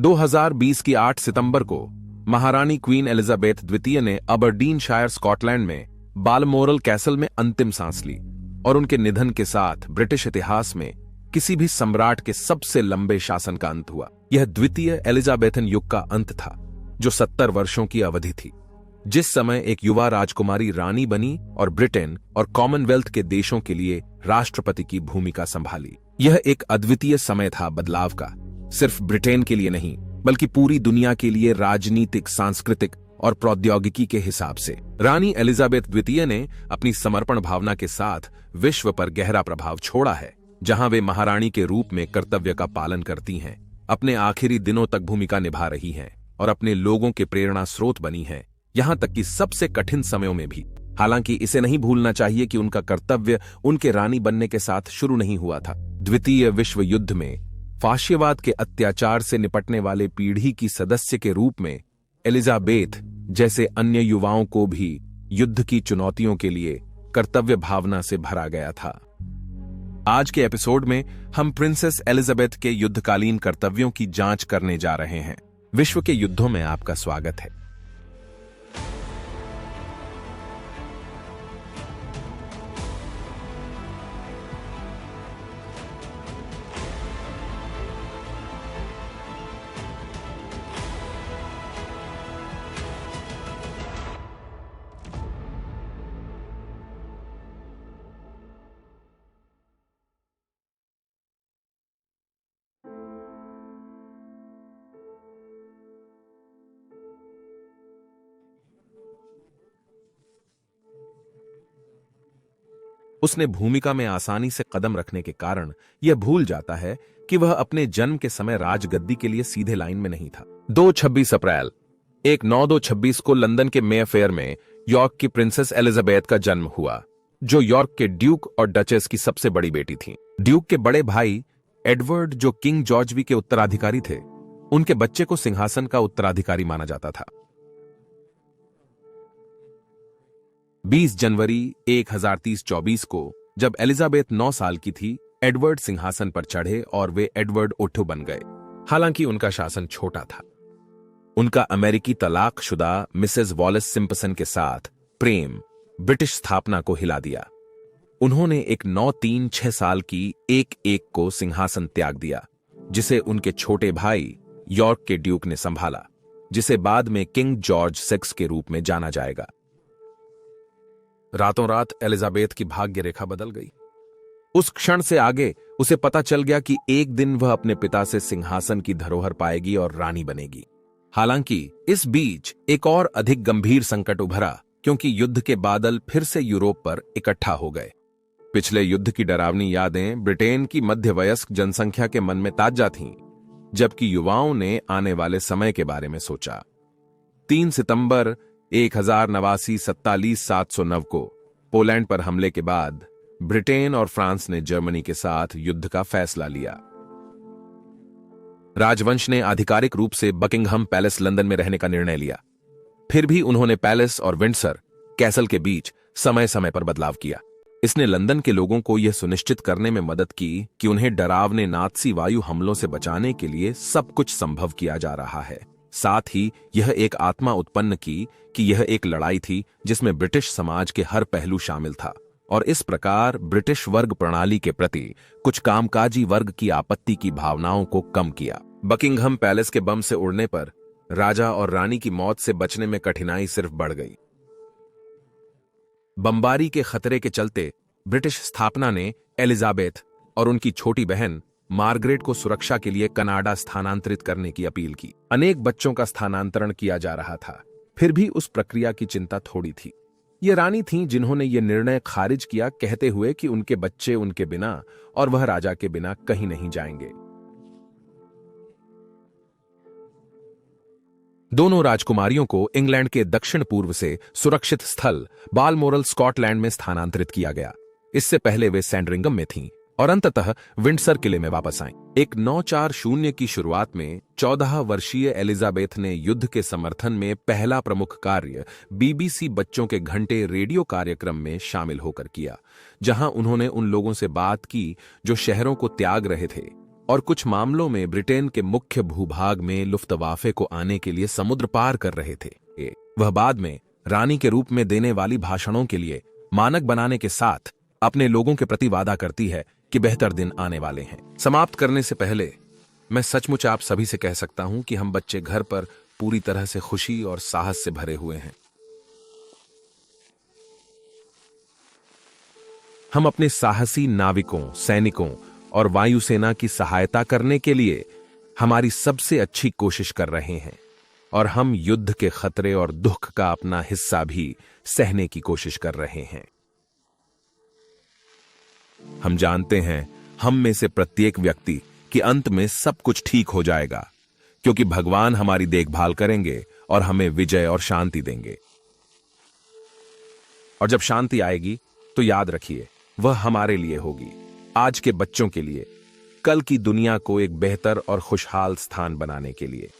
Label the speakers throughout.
Speaker 1: 2020 की 8 सितंबर को महारानी क्वीन एलिजाबेथ द्वितीय ने अबरडीनशायर स्कॉटलैंड में बालमोरल कैसल में अंतिम सांस ली और उनके निधन के साथ ब्रिटिश इतिहास में किसी भी सम्राट के सबसे लंबे शासन का अंत हुआ। यह द्वितीय एलिजाबेथन युग का अंत था, जो 70 वर्षों की अवधि थी, जिस समय एक युवा राजकुमारी रानी बनी और ब्रिटेन और कॉमनवेल्थ के देशों के लिए राष्ट्रपति की भूमिका संभाली। यह एक अद्वितीय समय था बदलाव का, सिर्फ ब्रिटेन के लिए नहीं बल्कि पूरी दुनिया के लिए राजनीतिक, सांस्कृतिक और प्रौद्योगिकी के हिसाब से। रानी एलिजाबेथ द्वितीय ने अपनी समर्पण भावना के साथ विश्व पर गहरा प्रभाव छोड़ा है, जहां वे महारानी के रूप में कर्तव्य का पालन करती हैं, अपने आखिरी दिनों तक भूमिका निभा रही हैं और अपने लोगों के प्रेरणा स्रोत बनी हैं, यहां तक कि सबसे कठिन समयों में भी। हालांकि इसे नहीं भूलना चाहिए कि उनका कर्तव्य उनके रानी बनने के साथ शुरू नहीं हुआ था। द्वितीय विश्व युद्ध में फाशिवाद के अत्याचार से निपटने वाले पीढ़ी की सदस्य के रूप में एलिजाबेथ जैसे अन्य युवाओं को भी युद्ध की चुनौतियों के लिए कर्तव्य भावना से भरा गया था। आज के एपिसोड में हम प्रिंसेस एलिजाबेथ के युद्धकालीन कर्तव्यों की जांच करने जा रहे हैं। विश्व के युद्धों में आपका स्वागत है। उसने भूमिका में आसानी से कदम रखने के कारण यह भूल जाता है कि वह अपने जन्म के समय राजगद्दी के लिए सीधे लाइन में नहीं था। 26 अप्रैल 1926 को लंदन के मेफेयर में यॉर्क की प्रिंसेस एलिजाबेथ का जन्म हुआ, जो यॉर्क के ड्यूक और डचेस की सबसे बड़ी बेटी थी। ड्यूक के बड़े भाई एडवर्ड, जो किंग जॉर्ज के उत्तराधिकारी थे, उनके बच्चे को सिंहासन का उत्तराधिकारी माना जाता था। 20 जनवरी 1324 को जब एलिजाबेथ 9 साल की थी, एडवर्ड सिंहासन पर चढ़े और वे एडवर्ड ओठो बन गए। हालांकि उनका शासन छोटा था। उनका अमेरिकी तलाकशुदा मिसेस वॉलेस सिम्पसन के साथ प्रेम ब्रिटिश स्थापना को हिला दिया। उन्होंने एक 9-3-6 साल की एक को सिंहासन त्याग दिया, जिसे उनके छोटे भाई यॉर्क के ड्यूक ने संभाला, जिसे बाद में किंग जॉर्ज 6 के रूप में जाना जाएगा। रातों रात एलिजाबेथ की भाग्य रेखा बदल गई। उस क्षण से आगे उसे पता चल गया कि एक दिन वह अपने पिता से सिंहासन की धरोहर पाएगी और रानी बनेगी। हालांकि इस बीच एक और अधिक गंभीर संकट उभरा, क्योंकि युद्ध के बादल फिर से यूरोप पर इकट्ठा हो गए। पिछले युद्ध की डरावनी यादें ब्रिटेन की मध्यवयस्क जनसंख्या के मन में ताजा थीं, जबकि युवाओं ने आने वाले समय के बारे में सोचा। 3 सितंबर 1089 को पोलैंड पर हमले के बाद ब्रिटेन और फ्रांस ने जर्मनी के साथ युद्ध का फैसला लिया। राजवंश ने आधिकारिक रूप से बकिंघम पैलेस लंदन में रहने का निर्णय लिया। फिर भी उन्होंने पैलेस और विंडसर कैसल के बीच समय समय पर बदलाव किया। इसने लंदन के लोगों को यह सुनिश्चित करने में मदद की कि उन्हें डरावने नात्सी वायु हमलों से बचाने के लिए सब कुछ संभव किया जा रहा है। साथ ही यह एक आत्मा उत्पन्न की कि यह एक लड़ाई थी जिसमें ब्रिटिश समाज के हर पहलू शामिल था, और इस प्रकार ब्रिटिश वर्ग प्रणाली के प्रति कुछ कामकाजी वर्ग की आपत्ति की भावनाओं को कम किया। बकिंघम पैलेस के बम से उड़ने पर राजा और रानी की मौत से बचने में कठिनाई सिर्फ बढ़ गई। बमबारी के खतरे के चलते ब्रिटिश स्थापना ने एलिजाबेथ और उनकी छोटी बहन मार्गरेट को सुरक्षा के लिए कनाडा स्थानांतरित करने की अपील की। अनेक बच्चों का स्थानांतरण किया जा रहा था, फिर भी उस प्रक्रिया की चिंता थोड़ी थी। ये रानी थीं जिन्होंने ये निर्णय खारिज किया, कहते हुए कि उनके बच्चे उनके बिना और वह राजा के बिना कहीं नहीं जाएंगे। दोनों राजकुमारियों को इंग्लैंड के दक्षिण पूर्व से सुरक्षित स्थल बालमोरल स्कॉटलैंड में स्थानांतरित किया गया। इससे पहले वे सैंडरिंगम में थीं और अंततः विंडसर किले में वापस आईं। एक 940 की शुरुआत में 14 वर्षीय एलिजाबेथ ने युद्ध के समर्थन में पहला प्रमुख कार्य BBC बच्चों के घंटे रेडियो कार्यक्रम में शामिल होकर किया, जहां उन्होंने उन लोगों से बात की जो शहरों को त्याग रहे थे और कुछ मामलों में ब्रिटेन के मुख्य भूभाग में लुफ्तवाफे को आने के लिए समुद्र पार कर रहे थे। वह बाद में रानी के रूप में देने वाली भाषणों के लिए मानक बनाने के साथ अपने लोगों के प्रति वादा करती है कि बेहतर दिन आने वाले हैं। समाप्त करने से पहले मैं सचमुच आप सभी से कह सकता हूं कि हम बच्चे घर पर पूरी तरह से खुशी और साहस से भरे हुए हैं। हम अपने साहसी नाविकों, सैनिकों और वायुसेना की सहायता करने के लिए हमारी सबसे अच्छी कोशिश कर रहे हैं और हम युद्ध के खतरे और दुख का अपना हिस्सा भी सहने की कोशिश कर रहे हैं। हम जानते हैं हम में से प्रत्येक व्यक्ति कि अंत में सब कुछ ठीक हो जाएगा, क्योंकि भगवान हमारी देखभाल करेंगे और हमें विजय और शांति देंगे। और जब शांति आएगी तो याद रखिए, वह हमारे लिए होगी, आज के बच्चों के लिए, कल की दुनिया को एक बेहतर और खुशहाल स्थान बनाने के लिए।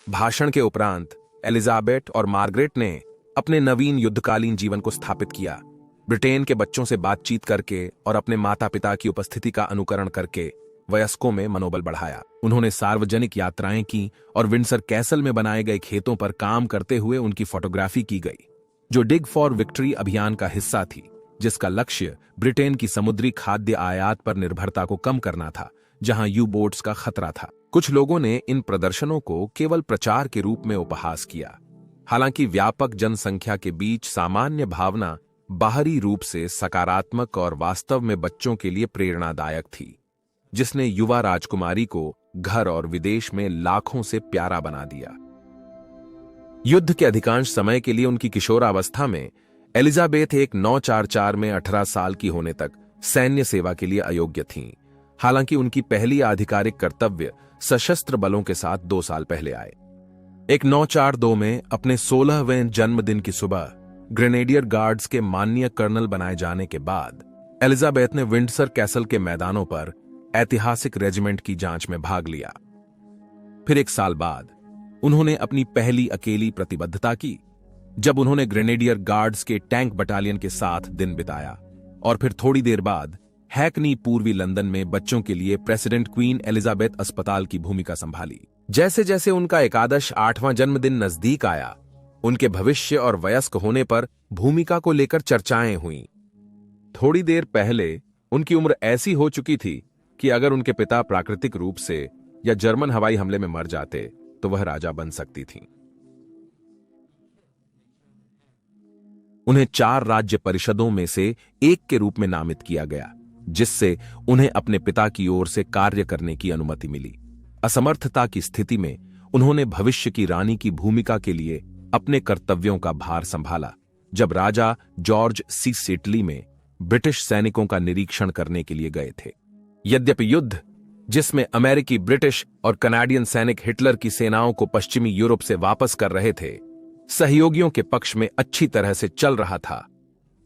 Speaker 1: भाषण के उपरांत एलिजाबेथ और मार्गरेट ने अपने नवीन युद्धकालीन जीवन को स्थापित किया। ब्रिटेन के बच्चों से बातचीत करके और अपने माता पिता की उपस्थिति का अनुकरण करके वयस्कों में मनोबल बढ़ाया। उन्होंने सार्वजनिक यात्राएं की और विंडसर कैसल में बनाए गए खेतों पर काम करते हुए उनकी फोटोग्राफी की गई, जो डिग फॉर विक्ट्री अभियान का हिस्सा थी, जिसका लक्ष्य ब्रिटेन की समुद्री खाद्य आयात पर निर्भरता को कम करना था, जहां यू बोट्स का खतरा था। कुछ लोगों ने इन प्रदर्शनों को केवल प्रचार के रूप में उपहास किया, हालांकि व्यापक जनसंख्या के बीच सामान्य भावना बाहरी रूप से सकारात्मक और वास्तव में बच्चों के लिए प्रेरणादायक थी, जिसने युवा राजकुमारी को घर और विदेश में लाखों से प्यारा बना दिया। युद्ध के अधिकांश समय के लिए उनकी किशोरावस्था में एलिजाबेथ एक 944 में 18 साल की होने तक सैन्य सेवा के लिए अयोग्य थीं। हालांकि उनकी पहली आधिकारिक कर्तव्य सशस्त्र बलों के साथ 2 साल पहले आए। एक 942 में अपने 16वें जन्मदिन की सुबह ग्रेनेडियर गार्ड्स के माननीय कर्नल बनाए जाने के बाद एलिजाबेथ ने विंडसर कैसल के मैदानों पर ऐतिहासिक रेजिमेंट की जांच में भाग लिया। फिर 1 साल बाद उन्होंने अपनी पहली अकेली प्रतिबद्धता की, जब उन्होंने ग्रेनेडियर गार्ड्स के टैंक बटालियन के साथ दिन बिताया और फिर थोड़ी देर बाद हैकनी पूर्वी लंदन में बच्चों के लिए प्रेसिडेंट क्वीन एलिजाबेथ अस्पताल की भूमिका संभाली। जैसे जैसे उनका एकादश 8वां जन्मदिन नजदीक आया, उनके भविष्य और वयस्क होने पर भूमिका को लेकर चर्चाएं हुईं। थोड़ी देर पहले उनकी उम्र ऐसी हो चुकी थी कि अगर उनके पिता प्राकृतिक रूप से या जर्मन हवाई हमले में मर जाते तो वह राजा बन सकती थीं। उन्हें 4 राज्य परिषदों में से एक के रूप में नामित किया गया, जिससे उन्हें अपने पिता की ओर से कार्य करने की अनुमति मिली। असमर्थता की स्थिति में उन्होंने भविष्य की रानी की भूमिका के लिए अपने कर्तव्यों का भार संभाला, जब राजा जॉर्ज सी सिटली में ब्रिटिश सैनिकों का निरीक्षण करने के लिए गए थे। यद्यपि युद्ध, जिसमें अमेरिकी, ब्रिटिश और कनाडियन सैनिक हिटलर की सेनाओं को पश्चिमी यूरोप से वापस कर रहे थे, सहयोगियों के पक्ष में अच्छी तरह से चल रहा था,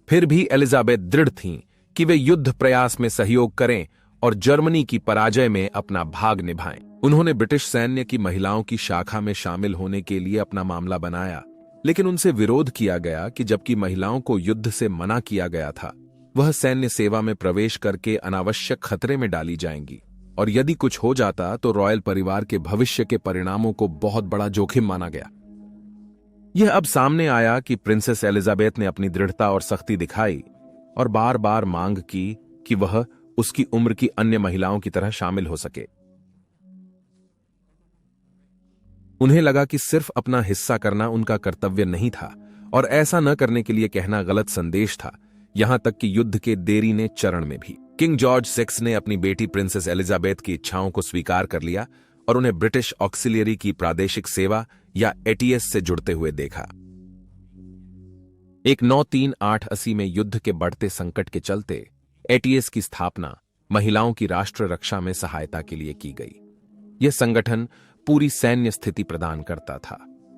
Speaker 1: फिर भी एलिजाबेथ दृढ़ थीं कि वे युद्ध प्रयास में सहयोग करें और जर्मनी की पराजय में अपना भाग निभाएं। उन्होंने ब्रिटिश सैन्य की महिलाओं की शाखा में शामिल होने के लिए अपना मामला बनाया, लेकिन उनसे विरोध किया गया कि जबकि महिलाओं को युद्ध से मना किया गया था, वह सैन्य सेवा में प्रवेश करके अनावश्यक खतरे में डाली जाएंगी और यदि कुछ हो जाता तो रॉयल परिवार के भविष्य के परिणामों को बहुत बड़ा जोखिम माना गया। यह अब सामने आया कि प्रिंसेस एलिजाबेथ ने अपनी दृढ़ता और सख्ती दिखाई और बार बार मांग की कि वह उसकी उम्र की अन्य महिलाओं की तरह शामिल हो सके। उन्हें लगा कि सिर्फ अपना हिस्सा करना उनका कर्तव्य नहीं था और ऐसा न करने के लिए कहना गलत संदेश था, यहां तक कि युद्ध के देरी ने चरण में भी। किंग जॉर्ज 6 ने अपनी बेटी प्रिंसेस एलिजाबेथ की इच्छाओं को स्वीकार कर लिया और उन्हें ब्रिटिश ऑक्सिलियरी की प्रादेशिक सेवा या एटीएस से जुड़ते हुए देखा। एक 93880 में युद्ध के बढ़ते संकट के चलते एटीएस की स्थापना महिलाओं की राष्ट्र रक्षा में सहायता के लिए की गई। यह संगठन पूरी सैन्य स्थिति प्रदान करता था,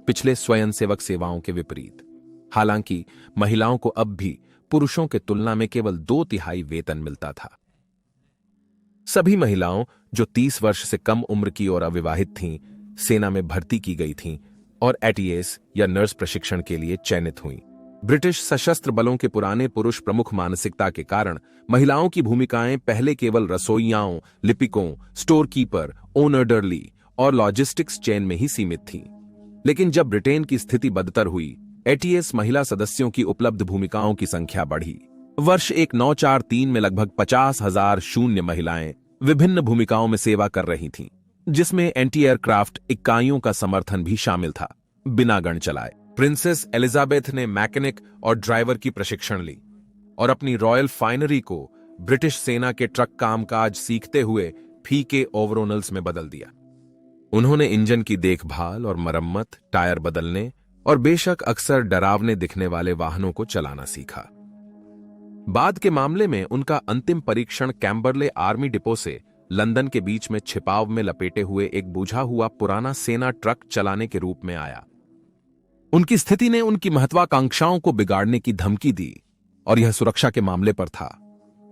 Speaker 1: पिछले स्वयंसेवक सेवाओं के विपरीत। हालांकि महिलाओं को अब भी पुरुषों के तुलना में केवल 2/3 वेतन मिलता था। सभी महिलाओं जो 30 वर्ष से कम उम्र की और अविवाहित थीं, सेना में भर्ती की गई थीं और एटीएस या नर्स प्रशिक्षण के लिए चयनित हुईं। ब्रिटिश सशस्त्र बलों के पुराने पुरुष प्रमुख मानसिकता के कारण महिलाओं की भूमिकाएं पहले केवल रसोइयाओं, लिपिकों, स्टोर कीपर, ओनरडरली और लॉजिस्टिक्स चेन में ही सीमित थीं। लेकिन जब ब्रिटेन की स्थिति बदतर हुई, एटीएस महिला सदस्यों की उपलब्ध भूमिकाओं की संख्या बढ़ी। वर्ष 1943 में लगभग 50,000 शून्य महिलाएं विभिन्न भूमिकाओं में सेवा कर रही थीं, जिसमें एंटी एयरक्राफ्ट इकाइयों का समर्थन भी शामिल था, बिना गण चलाए। प्रिंसेस एलिजाबेथ ने मैकेनिक और ड्राइवर की प्रशिक्षण ली और अपनी रॉयल फाइनरी को ब्रिटिश सेना के ट्रक कामकाज सीखते हुए फीके ओवरऑनल्स में बदल दिया। उन्होंने इंजन की देखभाल और मरम्मत, टायर बदलने और बेशक अक्सर डरावने दिखने वाले वाहनों को चलाना सीखा। बाद के मामले में उनका अंतिम परीक्षण कैम्बरले आर्मी डिपो से लंदन के बीच में छिपाव में लपेटे हुए एक बुझा हुआ पुराना सेना ट्रक चलाने के रूप में आया। उनकी स्थिति ने उनकी महत्वाकांक्षाओं को बिगाड़ने की धमकी दी और यह सुरक्षा के मामले पर था,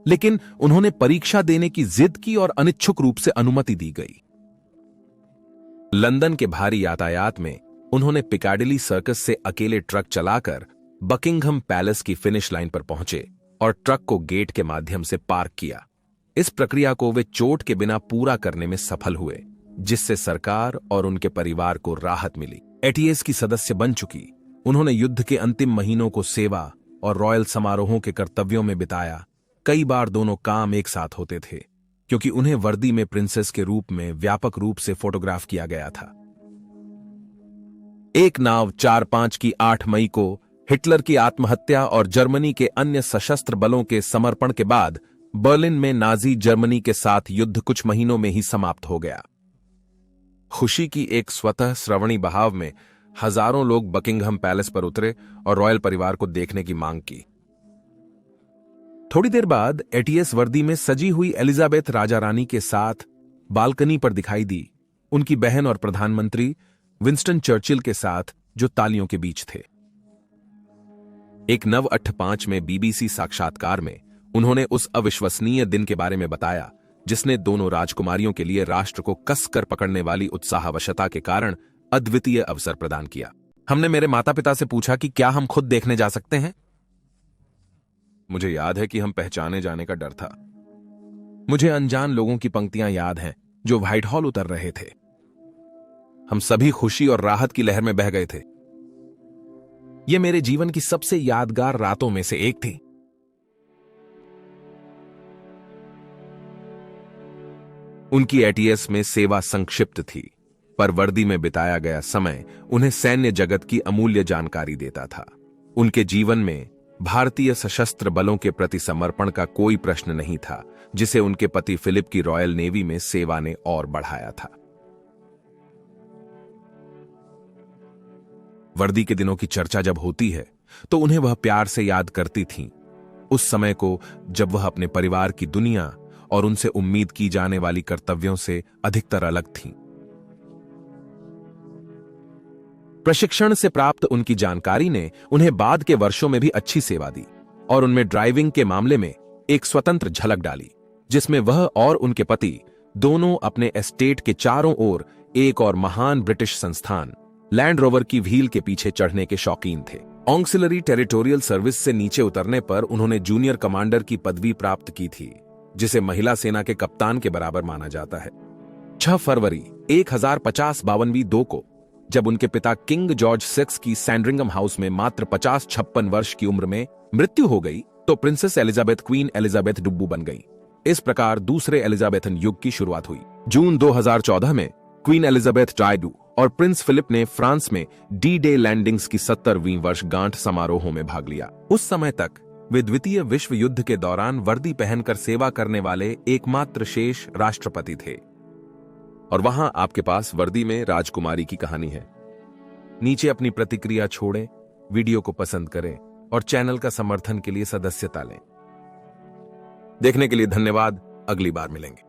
Speaker 1: लेकिन उन्होंने परीक्षा देने की जिद की और अनिच्छुक रूप से अनुमति दी गई। लंदन के भारी यातायात में उन्होंने पिकाडिली सर्कस से अकेले ट्रक चलाकर बकिंघम पैलेस की फिनिश लाइन पर पहुंचे और ट्रक को गेट के माध्यम से पार्क किया। इस प्रक्रिया को वे चोट के बिना पूरा करने में सफल हुए, जिससे सरकार और उनके परिवार को राहत मिली। एटीएस की सदस्य बन चुकी, उन्होंने युद्ध के अंतिम महीनों को सेवा और रॉयल समारोहों के कर्तव्यों में बिताया। कई बार दोनों काम एक साथ होते थे, क्योंकि उन्हें वर्दी में प्रिंसेस के रूप में व्यापक रूप से फोटोग्राफ किया गया था। एक नाव 4-5 की 8 मई को हिटलर की आत्महत्या और जर्मनी के अन्य सशस्त्र बलों के समर्पण के बाद बर्लिन में नाजी जर्मनी के साथ युद्ध कुछ महीनों में ही समाप्त हो गया। खुशी की एक स्वतः श्रवणी बहाव में हजारों लोग बकिंघम पैलेस पर उतरे और रॉयल परिवार को देखने की मांग की। थोड़ी देर बाद एटीएस वर्दी में सजी हुई एलिजाबेथ राजा रानी के साथ बालकनी पर दिखाई दी, उनकी बहन और प्रधानमंत्री विंस्टन चर्चिल के साथ, जो तालियों के बीच थे। एक नव 8-5 में बीबीसी साक्षात्कार में उन्होंने उस अविश्वसनीय दिन के बारे में बताया जिसने दोनों राजकुमारियों के लिए राष्ट्र को कसकर पकड़ने वाली उत्साहवशता के कारण अद्वितीय अवसर प्रदान किया। हमने मेरे माता पिता से पूछा कि क्या हम खुद देखने जा सकते हैं। मुझे याद है कि हम पहचाने जाने का डर था। मुझे अनजान लोगों की पंक्तियां याद हैं जो व्हाइट हॉल उतर रहे थे। हम सभी खुशी और राहत की लहर में बह गए थे। यह मेरे जीवन की सबसे यादगार रातों में से एक थी। उनकी एटीएस में सेवा संक्षिप्त थी, पर वर्दी में बिताया गया समय उन्हें सैन्य जगत की अमूल्य जानकारी देता था। उनके जीवन में भारतीय सशस्त्र बलों के प्रति समर्पण का कोई प्रश्न नहीं था, जिसे उनके पति फिलिप की रॉयल नेवी में सेवा ने और बढ़ाया था। वर्दी के दिनों की चर्चा जब होती है तो उन्हें वह प्यार से याद करती थीं, उस समय को जब वह अपने परिवार की दुनिया और उनसे उम्मीद की जाने वाली कर्तव्यों से अधिकतर अलग थीं। प्रशिक्षण से प्राप्त उनकी जानकारी ने उन्हें बाद के वर्षों में भी अच्छी सेवा दी और उनमें ड्राइविंग के मामले में एक स्वतंत्र झलक डाली, जिसमें वह और उनके पति दोनों अपने एस्टेट के चारों ओर एक और महान ब्रिटिश संस्थान लैंड रोवर की व्हील के पीछे चढ़ने के शौकीन थे। ऑक्सिलरी टेरिटोरियल सर्विस से नीचे उतरने पर उन्होंने जूनियर कमांडर की पदवी प्राप्त की थी, जिसे महिला सेना के कप्तान के बराबर माना जाता है। 6 फरवरी 1050-52 को जब उनके पिता किंग जॉर्ज 6 की सैंड्रिंगम हाउस में मात्र 50-56 वर्ष की उम्र में मृत्यु हो गई, तो princess Elizabeth queen Elizabeth Dubbu बन गई। इस प्रकार दूसरे एलिजाबेथन युग की शुरुआत हुई। जून 2014 में क्वीन एलिजाबेथ डायडू और प्रिंस फिलिप ने फ्रांस में डी डे लैंडिंग्स की 70वीं वर्षगांठ समारोहों में भाग लिया। उस समय तक वे द्वितीय विश्व युद्ध के दौरान वर्दी पहनकर सेवा करने वाले एकमात्र शेष राष्ट्रपति थे। और वहां आपके पास वर्दी में राजकुमारी की कहानी है। नीचे अपनी प्रतिक्रिया छोड़ें, वीडियो को पसंद करें और चैनल का समर्थन के लिए सदस्यता लें। देखने के लिए धन्यवाद। अगली बार मिलेंगे।